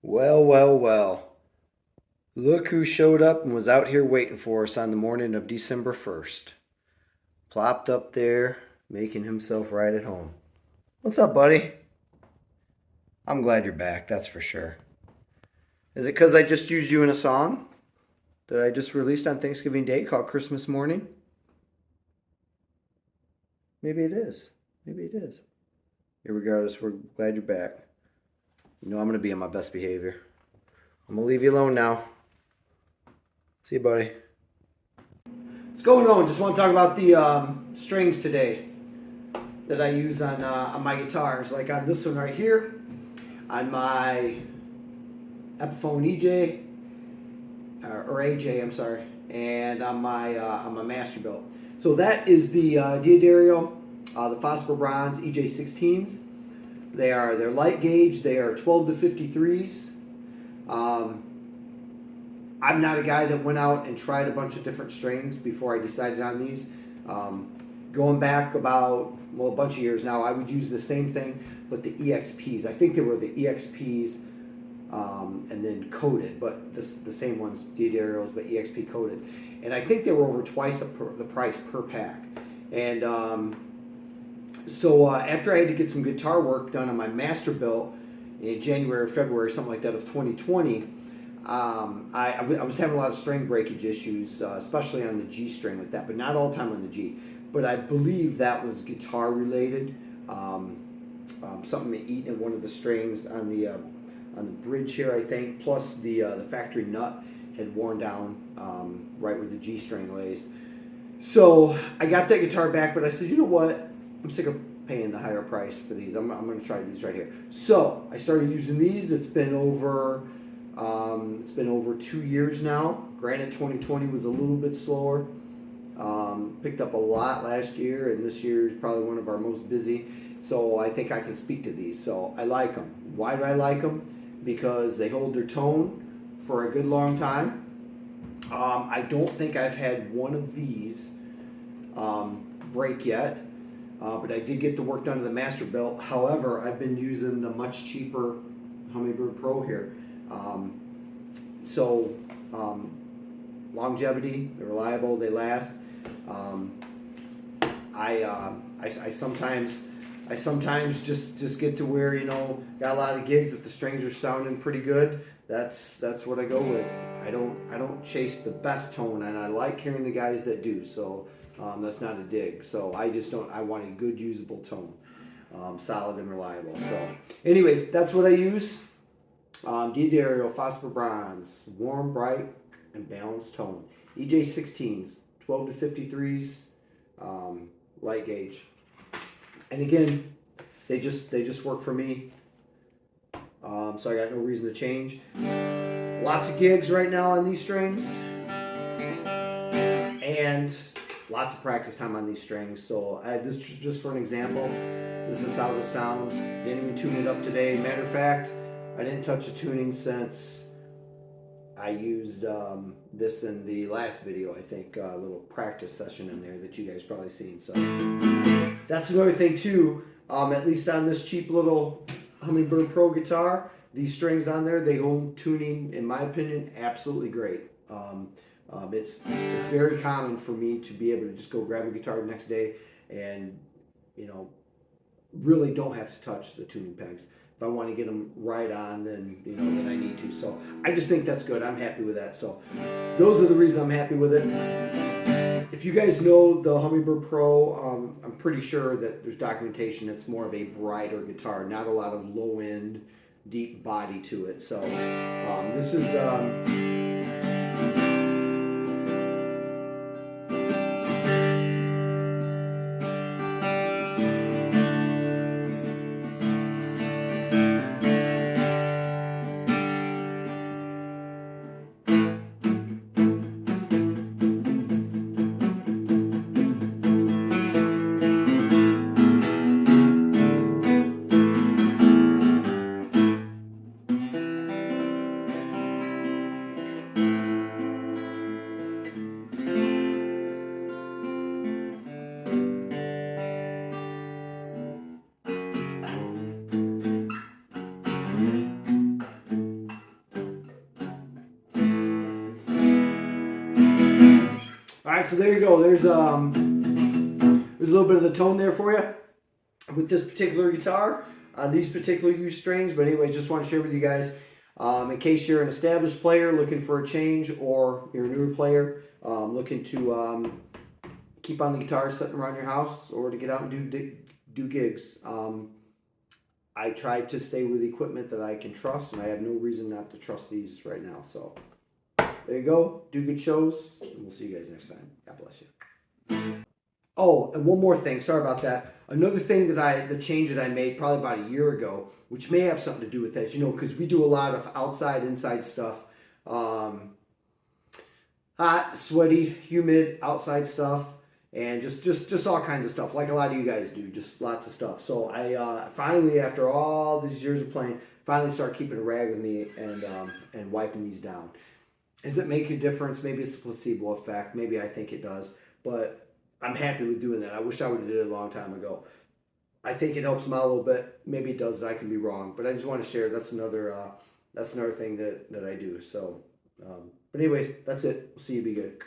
Well, well, well. Look who showed up and was out here waiting for us on the morning of December 1st. Plopped up there, making himself right at home. What's up, buddy? I'm glad you're back, that's for sure. Is it because I just used you in a song that I just released on Thanksgiving Day called Christmas Morning? Maybe it is. Maybe it is. Irregardless, we're glad you're back. You know I'm going to be on my best behavior. I'm going to leave you alone now. See you, buddy. What's going on? Just want to talk about the strings today that I use on my guitars. Like on this one right here, on my Epiphone EJ or AJ, I'm sorry, and on my Masterbuilt. So that is the Diodario, the Phosphor Bronze EJ16s. They're light gauge. They are 12 to 53s. I'm not a guy that went out and tried a bunch of different strings before I decided on these. Going back about, a bunch of years now, I would use the same thing, but the EXPs. I think they were the EXPs and then coated, but the same ones, Diodarios, but EXP coated. And I think they were over twice the price per pack. And so after I had to get some guitar work done on my Masterbuilt in January or February, something like that, of 2020, I was having a lot of string breakage issues, especially on the G string with that, but not all the time on the G. But I believe that was guitar related. Something eating in one of the strings on the bridge here, I think. Plus the factory nut had worn down right where the G string lays. So I got that guitar back, but I said, you know what? I'm sick of paying the higher price for these. I'm going to try these right here. So I started using these. It's been over 2 years now. Granted, 2020 was a little bit slower. Picked up a lot last year, and this year is probably one of our most busy. So I think I can speak to these. So I like them. Why do I like them? Because they hold their tone for a good long time. I don't think I've had one of these break yet, but I did get the work done to the Masterbuilt. However, I've been using the much cheaper Hummingbird Pro here. Longevity, they're reliable, they last. I sometimes just get to where, got a lot of gigs if the strings are sounding pretty good. That's what I go with. I don't chase the best tone, and I like hearing the guys that do. So that's not a dig. So I want a good usable tone, solid and reliable. So anyways, that's what I use. Diodario, Phosphor Bronze, warm, bright, and balanced tone. EJ16s, 12 to 53s, light gauge. And again, they just work for me. So I got no reason to change. Lots of gigs right now on these strings, and lots of practice time on these strings. So this is just for an example. This is how this sounds. Didn't even tune it up today. Matter of fact, I didn't touch the tuning since I used this in the last video, I think, a little practice session in there that you guys probably seen. So that's another thing too, at least on this cheap little Hummingbird Pro guitar, these strings on there, they hold tuning, in my opinion, absolutely great. It's very common for me to be able to just go grab a guitar the next day and, really don't have to touch the tuning pegs. If I want to get them right on, then I need to. So I just think that's good. I'm happy with that. So those are the reasons I'm happy with it. If you guys know the Hummingbird Pro, I'm pretty sure that there's documentation. It's more of a brighter guitar, not a lot of low end, deep body to it. So this is. right, so there you go. There's a little bit of the tone there for you with this particular guitar, these particular used strings. But anyways, just want to share with you guys in case you're an established player looking for a change, or you're a newer player looking to keep on the guitar sitting around your house, or to get out and do gigs. I try to stay with equipment that I can trust, and I have no reason not to trust these right now. So there you go. Do good shows, and we'll see you guys next time. God bless you. Oh, and one more thing. Sorry about that. Another thing that the change that I made probably about a year ago, which may have something to do with this, you know, because we do a lot of outside, inside stuff. Hot, sweaty, humid, outside stuff. And just all kinds of stuff, like a lot of you guys do, just lots of stuff. So I finally, after all these years of playing, finally start keeping a rag with me and wiping these down. Does it make a difference? Maybe it's a placebo effect. Maybe I think it does. But I'm happy with doing that. I wish I would have did it a long time ago. I think it helps them out a little bit. Maybe it does. I can be wrong. But I just want to share. That's another thing that I do. So, but anyways, that's it. We'll see you. Be good.